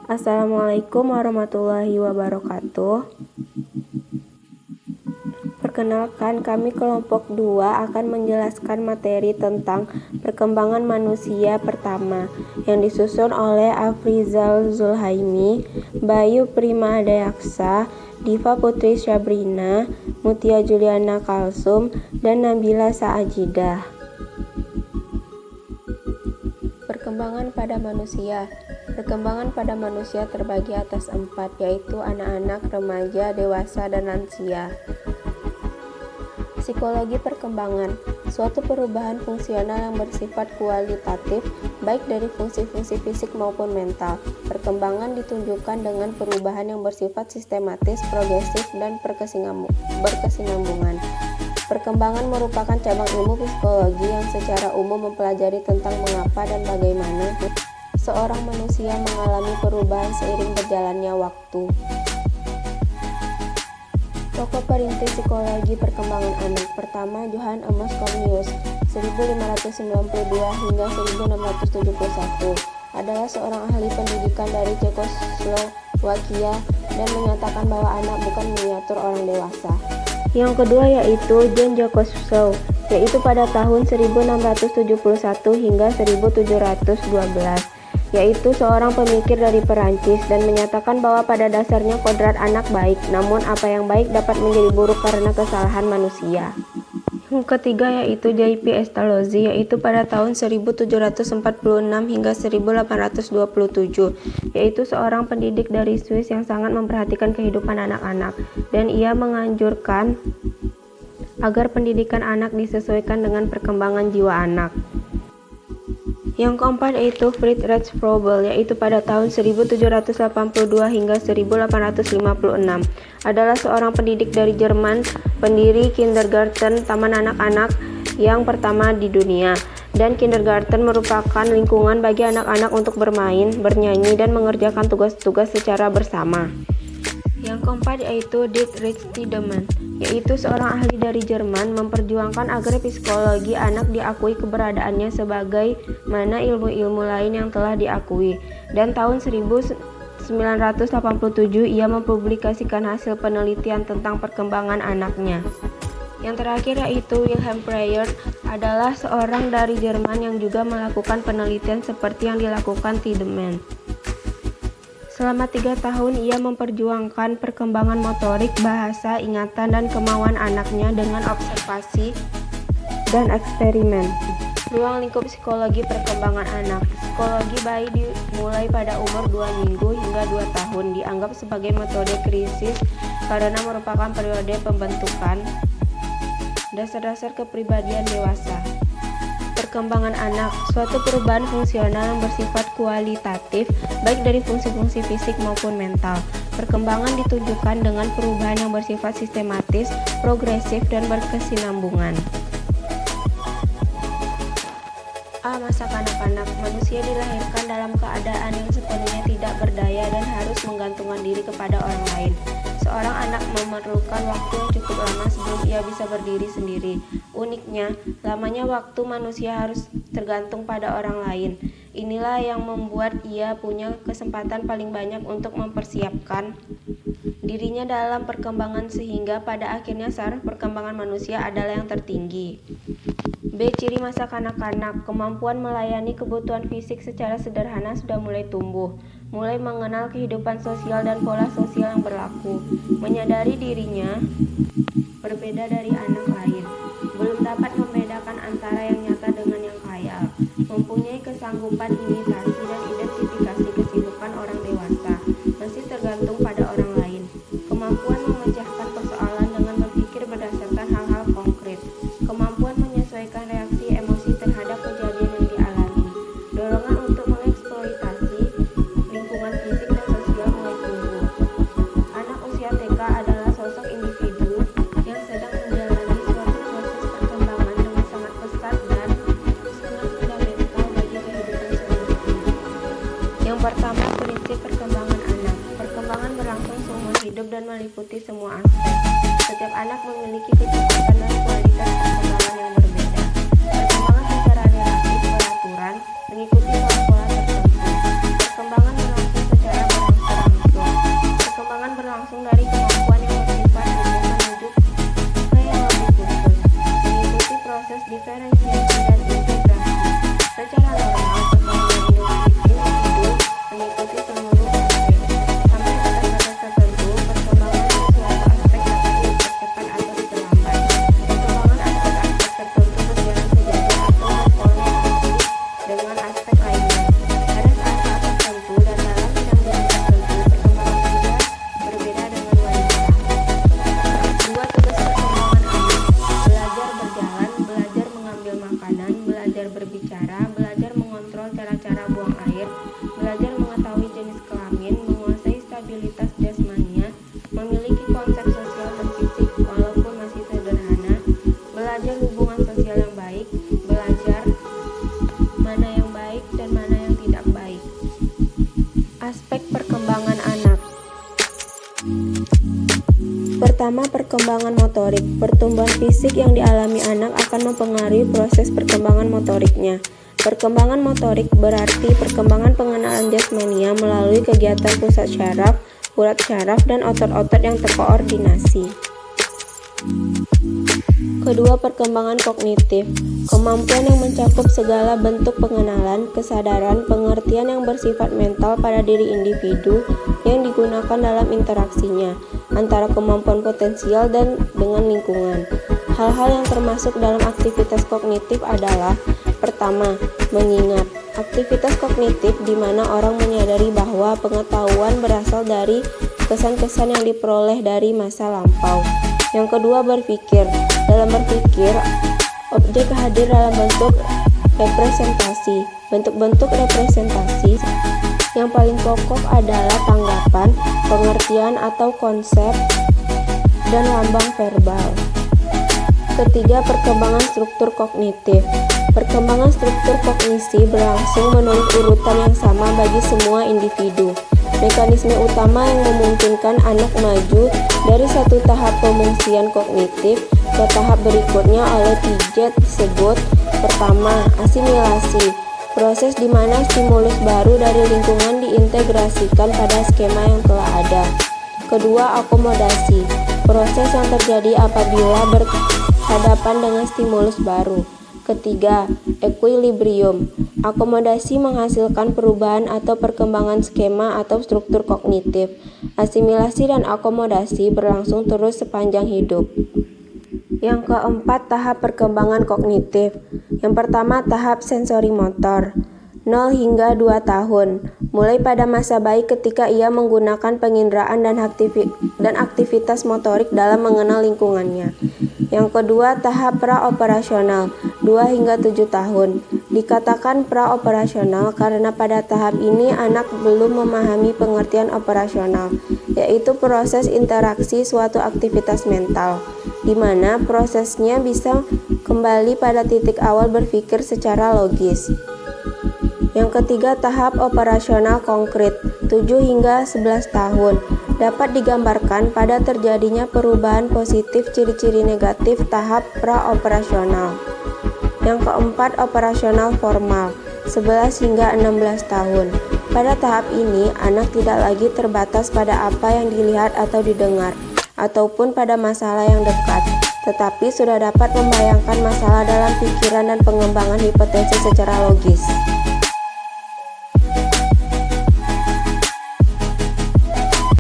Assalamualaikum warahmatullahi wabarakatuh. Perkenalkan, kami kelompok 2 akan menjelaskan materi tentang perkembangan manusia pertama yang disusun oleh Afrizal Zulhaimi, Bayu Prima Adayaksa, Diva Putri Syabrina, Mutia Juliana Kalsum, dan Nabila Saajidah. Perkembangan pada manusia. Perkembangan pada manusia terbagi atas 4, yaitu anak-anak, remaja, dewasa, dan lansia. Psikologi perkembangan, suatu perubahan fungsional yang bersifat kualitatif, baik dari fungsi-fungsi fisik maupun mental. Perkembangan ditunjukkan dengan perubahan yang bersifat sistematis, progresif, dan berkesinambungan. Perkembangan merupakan cabang ilmu psikologi yang secara umum mempelajari tentang mengapa dan bagaimana seorang manusia mengalami perubahan seiring berjalannya waktu. Tokoh perintis psikologi perkembangan anak pertama Johann Amos Comenius 1592 hingga 1671 adalah seorang ahli pendidikan dari Cekoslowakia dan menyatakan bahwa anak bukan miniatur orang dewasa. Yang kedua yaitu Jean Jacques Rousseau, yaitu pada tahun 1671 hingga 1712, yaitu seorang pemikir dari Perancis dan menyatakan bahwa pada dasarnya kodrat anak baik, namun apa yang baik dapat menjadi buruk karena kesalahan manusia. Yang ketiga yaitu J.P. Pestalozzi, yaitu pada tahun 1746 hingga 1827, yaitu seorang pendidik dari Swiss yang sangat memperhatikan kehidupan anak-anak, dan ia menganjurkan agar pendidikan anak disesuaikan dengan perkembangan jiwa anak. Yang keempat yaitu Friedrich Froebel, yaitu pada tahun 1782 hingga 1856, adalah seorang pendidik dari Jerman, pendiri kindergarten, taman anak-anak yang pertama di dunia. Dan kindergarten merupakan lingkungan bagi anak-anak untuk bermain, bernyanyi, dan mengerjakan tugas-tugas secara bersama. Yang keempat yaitu Dietrich Tiedemann, yaitu seorang ahli dari Jerman, memperjuangkan agar psikologi anak diakui keberadaannya sebagai mana ilmu-ilmu lain yang telah diakui. Dan tahun 1987 ia mempublikasikan hasil penelitian tentang perkembangan anaknya. Yang terakhir yaitu Wilhelm Preyer, adalah seorang dari Jerman yang juga melakukan penelitian seperti yang dilakukan Tiedemann. Selama 3 tahun ia memperjuangkan perkembangan motorik, bahasa, ingatan, dan kemauan anaknya dengan observasi dan eksperimen. Ruang lingkup psikologi perkembangan anak. Psikologi bayi dimulai pada umur 2 minggu hingga 2 tahun, dianggap sebagai metode krisis karena merupakan periode pembentukan dasar-dasar kepribadian dewasa. Perkembangan anak, suatu perubahan fungsional yang bersifat kualitatif, baik dari fungsi-fungsi fisik maupun mental. Perkembangan ditunjukkan dengan perubahan yang bersifat sistematis, progresif, dan berkesinambungan. Masa kanak-kanak, manusia dilahirkan dalam keadaan yang sepenuhnya tidak berdaya dan harus menggantungkan diri kepada orang lain. Seorang anak memerlukan waktu yang cukup lama sebelum ia bisa berdiri sendiri. Uniknya, lamanya waktu manusia harus tergantung pada orang lain. Inilah yang membuat ia punya kesempatan paling banyak untuk mempersiapkan dirinya dalam perkembangan sehingga pada akhirnya saraf perkembangan manusia adalah yang tertinggi. B. Ciri masa kanak-kanak, kemampuan melayani kebutuhan fisik secara sederhana sudah mulai tumbuh, mulai mengenal kehidupan sosial dan pola sosial yang berlaku, menyadari dirinya berbeda dari anak lain, belum dapat membedakan antara yang nyata dengan yang khayal, mempunyai kesanggupan imitasi dan identifikasi kesibukan orang dewasa, masih tergantung pada orang lain, kemampuan memecahkan persoalan dengan berpikir berdasarkan hal-hal konkret, kemampuan menyesuaikan reaksi emosi terhadap kejadian yang dialami, dorongan untuk mengeksploitasi lingkungan fisik dan sosial mulai tumbuh. Anak usia TK adalah sosok individu yang sedang menjalani suatu proses perkembangan dengan sangat pesat dan sangat fundamental bagi kehidupan sehari-hari. Yang pertama, prinsip perkembangan anak. Perkembangan berlangsung seumur hidup dan meliputi semua aspek. Setiap anak memiliki kecepatan dan kualitas perkembangan yang berbeda. Perkembangan secara relatif beraturan mengikuti pola-pola tertentu. Perkembangan berlangsung secara perkembangan anak. Pertama, perkembangan motorik. Pertumbuhan fisik yang dialami anak akan mempengaruhi proses perkembangan motoriknya. Perkembangan motorik berarti perkembangan pengenalan jasmania melalui kegiatan pusat syaraf, urat syaraf, dan otot-otot yang terkoordinasi. Kedua, perkembangan kognitif. Kemampuan yang mencakup segala bentuk pengenalan, kesadaran, pengertian yang bersifat mental pada diri individu yang digunakan dalam interaksinya antara kemampuan potensial dan dengan lingkungan. Hal-hal yang termasuk dalam aktivitas kognitif adalah: pertama, mengingat. Aktivitas kognitif di mana orang menyadari bahwa pengetahuan berasal dari kesan-kesan yang diperoleh dari masa lampau. Yang kedua, berpikir. Dalam berpikir, objek hadir dalam bentuk representasi. Bentuk-bentuk representasi yang paling pokok adalah tanggapan, pengertian atau konsep, dan lambang verbal. Ketiga, perkembangan struktur kognitif. Perkembangan struktur kognisi berlangsung menurut urutan yang sama bagi semua individu. Mekanisme utama yang memungkinkan anak maju dari satu tahap pemungsian kognitif ke tahap berikutnya oleh Piaget disebut: pertama, asimilasi. Proses di mana stimulus baru dari lingkungan diintegrasikan pada skema yang telah ada. Kedua, akomodasi. Proses yang terjadi apabila berhadapan dengan stimulus baru. Ketiga, equilibrium. Akomodasi menghasilkan perubahan atau perkembangan skema atau struktur kognitif. Asimilasi dan akomodasi berlangsung terus sepanjang hidup. Yang keempat, tahap perkembangan kognitif. Yang pertama, tahap sensori motor. 0 hingga 2 tahun, mulai pada masa bayi ketika ia menggunakan penginderaan dan aktivitas motorik dalam mengenal lingkungannya. Yang kedua, tahap praoperasional, 2 hingga 7 tahun. Dikatakan praoperasional karena pada tahap ini anak belum memahami pengertian operasional, yaitu proses interaksi suatu aktivitas mental, di mana prosesnya bisa kembali pada titik awal berpikir secara logis. Yang ketiga, tahap operasional konkret, 7 hingga 11 tahun, dapat digambarkan pada terjadinya perubahan positif ciri-ciri negatif tahap praoperasional. Yang keempat, operasional formal, 11 hingga 16 tahun. Pada tahap ini, anak tidak lagi terbatas pada apa yang dilihat atau didengar, ataupun pada masalah yang dekat, tetapi sudah dapat membayangkan masalah dalam pikiran dan pengembangan hipotesis secara logis.